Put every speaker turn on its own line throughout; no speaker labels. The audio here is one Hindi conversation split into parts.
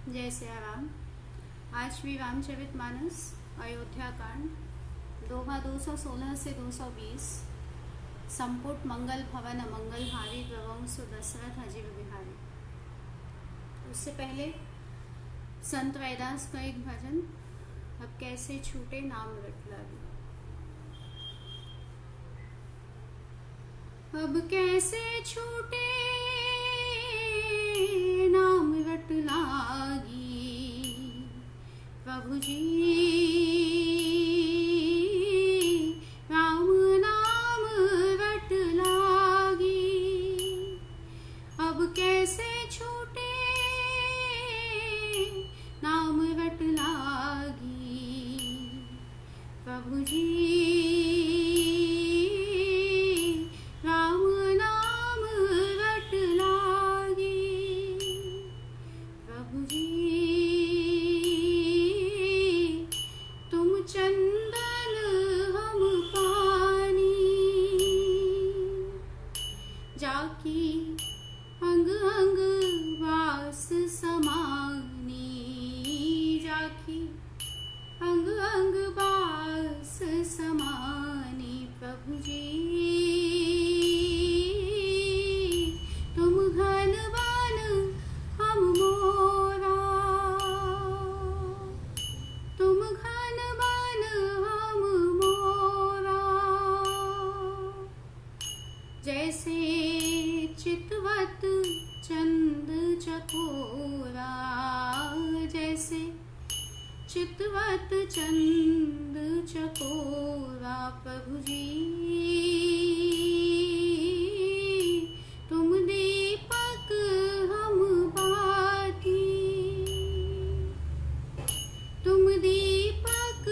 जय सिया राम। आज श्री रामचरितमानस अयोध्या कांड दोहा 216 से 220 संपुट मंगल भवन अमंगल हारी द्रवंश दशरथ अजीब बिहारी। उससे पहले संत वैदास का एक भजन, अब कैसे छूटे नाम रट लागी। अब कैसे छूटे नाम रट लागी प्रभु जी, राम नाम रट लागी। अब कैसे छूटे नाम रट लागी प्रभु जी, जाकी अंग अंग वास समानी, जाकी अंग अंग वास समानी प्रभु जी, तुम घनवान हम मोरा, तुम घनवान हम मोरा। जैसे चितवत चंद चकोरा, जैसे चितवत चंद चकोरा प्रभु जी, तुम दीपक हम बाती, तुम दीपक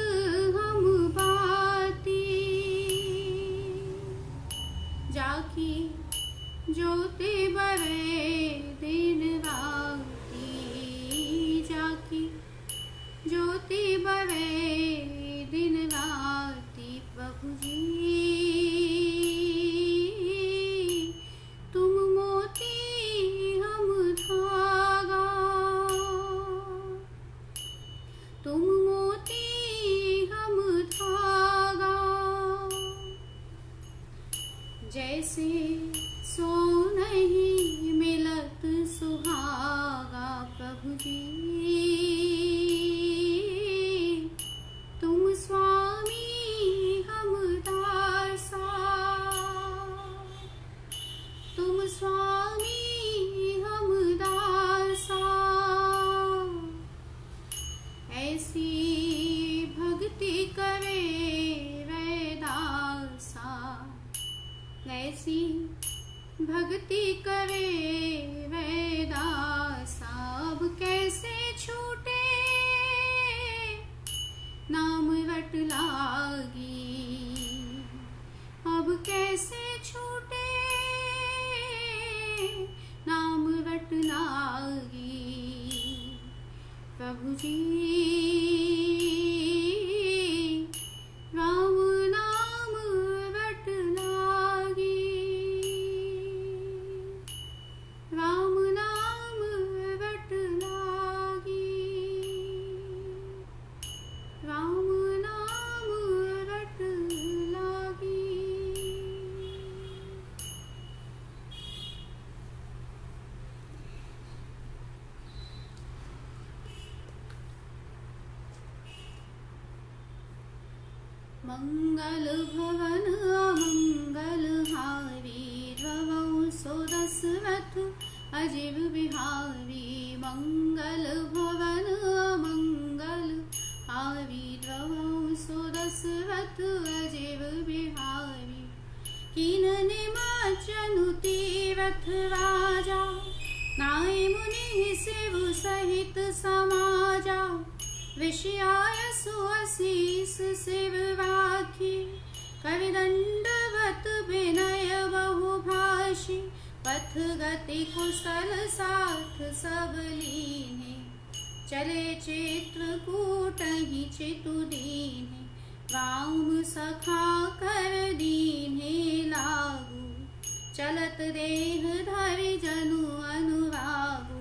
हम बाती। जाकी ज्योति बरे दिन राती, जाकी ज्योति बरे दिन राती प्रभु जी, तुम मोती हम धागा, तुम मोती हम धागा। जैसे सोनहि मिलत सुहागा प्रभु जी, तुम स्वामी हम दासा, तुम स्वामी हम दासा। ऐसी भक्ति करे वैदासा, ऐसी भक्ति करे वैदासा। अब कैसे छूटे नाम रट लागी, अब कैसे छूटे नाम रट लागी प्रभु जी, राम नाम रट लागी, राम नाम रट लागी, राम नाम रट लागी। मंगल भवन अमंगल हारी द्रवंसो दशरथ अजीब बिहारी, मंगल भवन अमंगल हारी द्रवंसो दशरथ अजीब बिहारी। किनने माचनु तीरथ राजा, नाय मुनि शिव सहित समाजा। विषयाय सुअसीस शिव राखी, कवि दंडवत विनय बहुभाषी। पथ गति कुशल साथ सब लीने, चले चित्रकूट ही चितु दीने। राम सखा कर दीने लागू, चलत देह धरि जनु अनुरागु।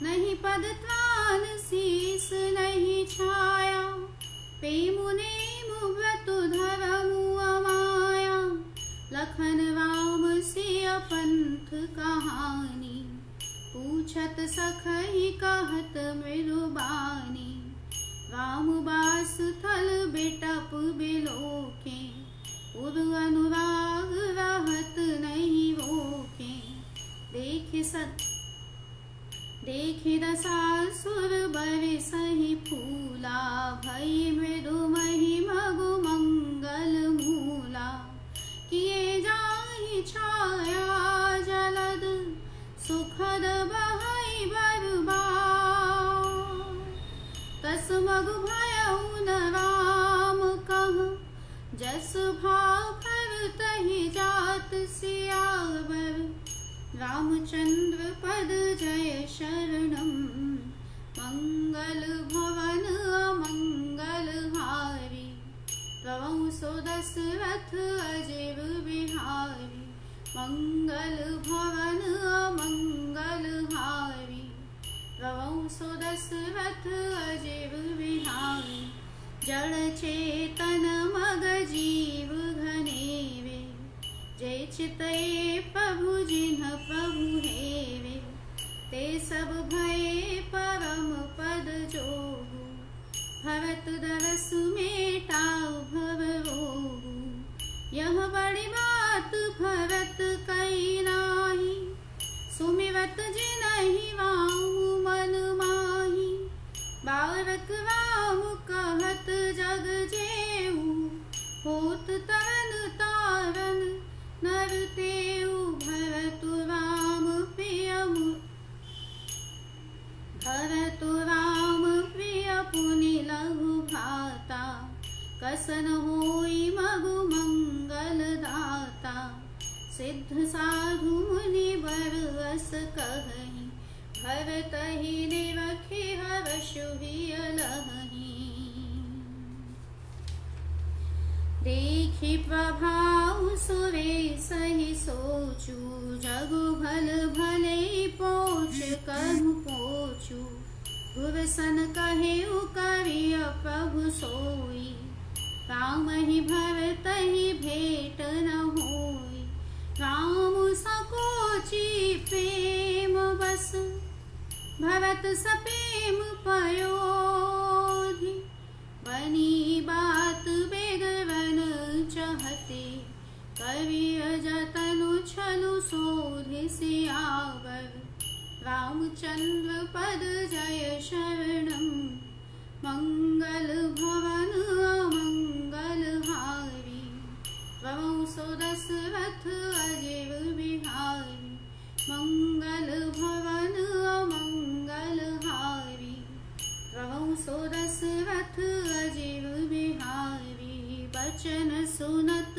नहीं पद जान शीस नहीं छाया, पेमु नेमु व्रत धरमु अमाया। लखन राम सिय पंथ कहानी, पूछत सखहि कहत मृदुबानी। राम बास थल बिटप बिलोके, उर अनुराग रहत नहीं रोके। देखे दसासुर बरसहि फूला, भई मृदु महि मगु मंगल मूला। किए जाहि छाया जलद, सुखद बहई बरबार। तस मगु भयउ न राम कहु, जस भाव भर तहि जात सियावर। रामचंद्र पद जय शरणम, मंगल भवन अमंगल हारी। प्रभु सो दशरथ अजीर बिहारी, मंगल भवन अमंगल हारी। प्रभु सो दशरथ अजीर बिहारी। जड़ चेतन मग जीव घनेवे, जय चितये प्रभु जिन्ह प्रभु हेवे। ते सब भये परम पद जोगु, भरत दरस मेटाउ भव रोगु। यह बड़ी बात भरत कही नाही, सुमिरत जिनहि राम मन माही। बारक राम कहत जग जेऊ, होत तरन तारन नर तेऊ। भरतु राम प्रिय पुनि लघु भ्राता, कसन होई मगु मंगल दाता। सिद्ध साधु मुनि बर अस कहहि, भरतहि निरखि हरषु हियलहि। देखि प्रभाव सुरेसहि सोचु, जगु भल भले पोच कहु पोचु। गुरसन कहेउ करिय प्रभु सोई, रामहि भरतहि भेट न होई। राम सकोचि प्रेम बस, भरत सप्रेम पयोधि। बनी बात बेगवन चहते, कवि जतनु छलु सोधि सियावर। रामचंद्र पद जय शरणम, मंगल भवन अमंगल हारी। प्रभु सो दशरथ अजीर बिहारी, मंगल भवन अमंगल हारी। प्रभु सो दशरथ अजीर बिहारी। बचन सुनत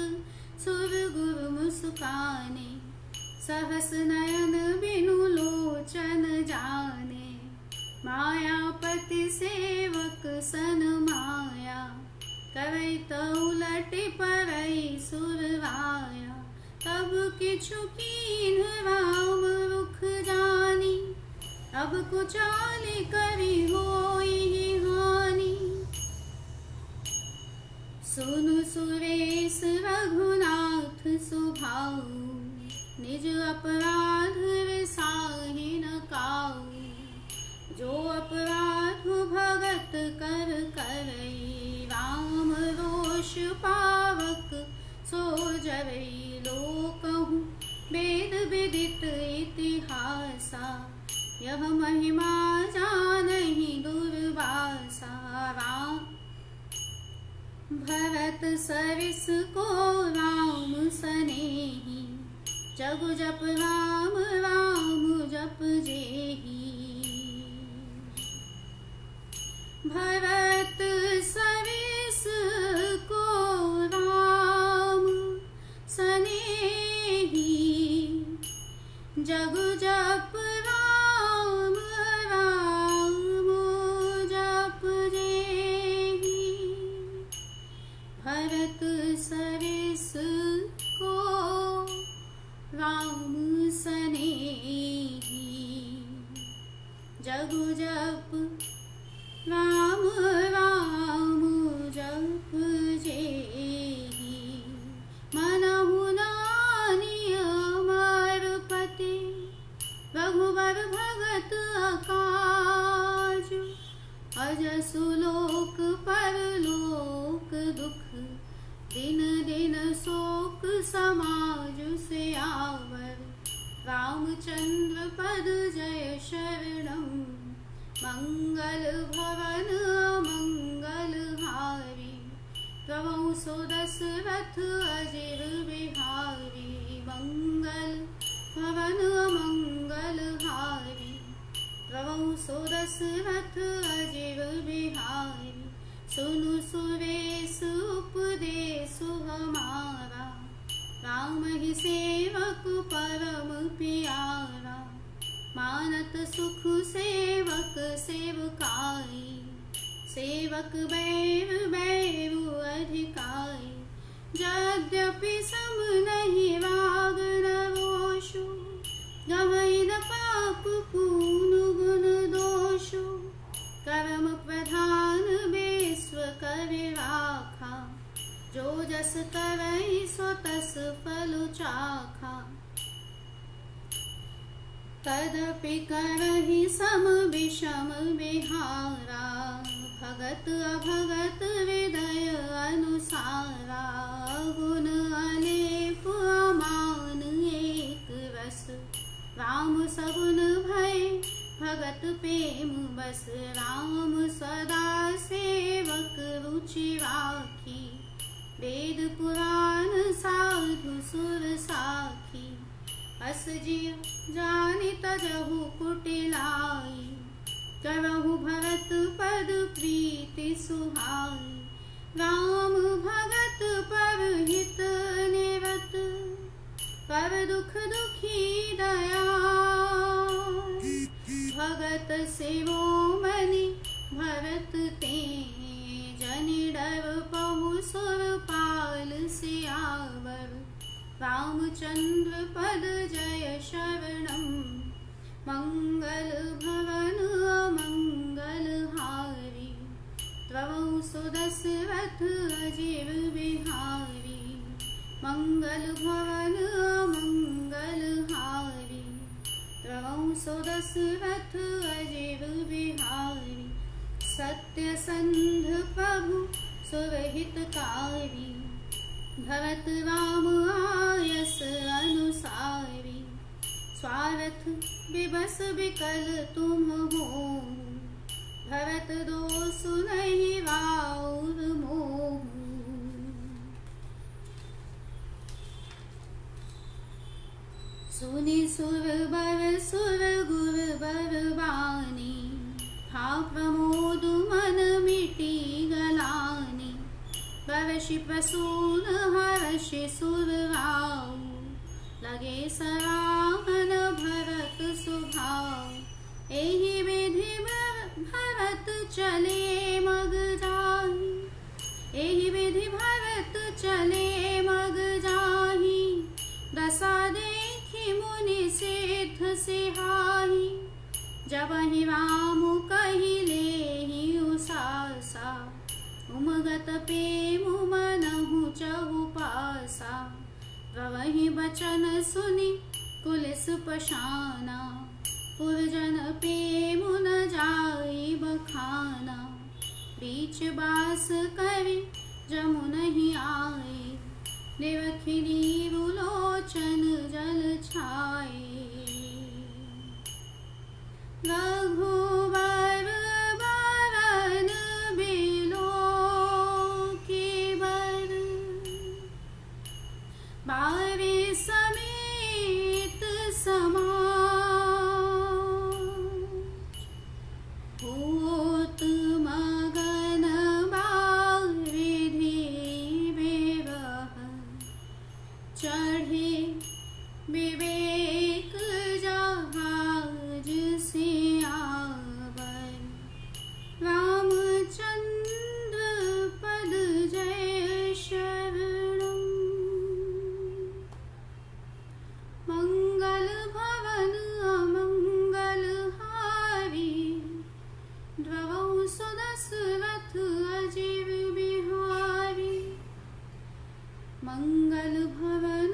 सुर गुरु मुस्काने, सहस नयन बिनु लोचन जाने। मायापति सेवक सन माया, करई त उलटि परई सुरवाया। तब किछु कीन्ह राम रुख जानी, अब कुचाली करी होई हानि। सुनु सुरेश रघुनाथ सुभाऊ, निज अपराध विसाहि न काऊ। जो अपराध भगत कर करई, राम रोष पावक सो जरई। लोकहु वेद विदित इतिहासा, यह महिमा जानहि दुर्वासा। राम भरत सरिस को राम सनेही, जगु जप राम राम जप जेही। भरत सरिस को राम सनेही, जगु जप राम राम जप जेही। भरत सरिस को राम सनेही। जप राम राम जप जेहि मनहु नानी अमरपते रघुबर भगत अकाज अजसु लोक परलोक दुख दिन दिन शोक समाज से आवर रामचंद्र पद जय शरणम मंगल भवन मंगल हारी प्रभु सो दशरथ अजिर बिहारी मंगल भवन मंगल हारी प्रभु सो दशरथ अजिर बिहारी सुनु सुरेश उपदेश हमारा राम ही सेवक परम प्यारा मानत सुख सेवक सेवकाई सेवक बैर बैर अधिकाई यद्यपि सम नहीं राग रोषु गवै न पाप पून गुण दोषु कर्म प्रधान विश्व कर राखा जो जस करई सो तस फल चाखा तदपि करहि सम विषम विहारा भगत अभगत हृदय अनुसारा गुण अलेप अमान एक रस राम सगुन भय भगत प्रेम बस राम सदा सेवक रुचि राखी वेद पुराण साधु सुर साखी अस जिय जानि तजहु कुटिलाई करहु भरत पद प्रीति सुहाई राम भगत पर हित निरत पर दुख दुखी दयाल भगत सेवो मनि भरत ते जनि डर पहु सुर पाल सियावर रामचंद्र पद जय शरणम मंगल भवन मंगल हारी प्रभु सुदशरथ अजिर बिहारी मंगल भवन मंगल हारी प्रभु सुदशरथ अजिर बिहारी सत्य संध प्रभु सुरहितकारी भरत राम आयस अनुसारी स्वार्थ विबस विकल तुम हो भरत दोष नहीं वाउर मोह सुनि सुर गुर बर बानी हा प्रमोद मन मिटी गलानी बरषि प्रसून हर्षि सुर राव लगे सराहन भरत सुभाव एहि विधि भरत चले मग जाहि एहि विधि भरत चले मग जाहि दशा देखि मुनि सिद्ध सिहाहि जबहि राम कहि लेहि उसासा उमगत प्रेम मनहु चहु पासा प्रवहि बचन सुनि कुलिस पशाना पुरजन प्रेम न जाई बखाना बीच बास करि जमु नहीं आए निरखिनी रुलोचन जल छाए रघुवर बरन बिलो की बर बारी समेत समाज होत मगन बारिधि विरह चढ़े विवेक जहाज से आवर रामचंद्र पद जय शरणम मंगल भवन अमंगल हारी मंगल भवन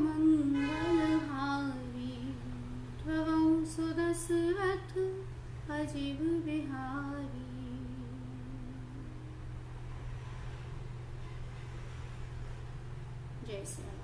मंगल हारी ध्रुवं सुदशरथ अजीब बिहारी। जय श्री राम।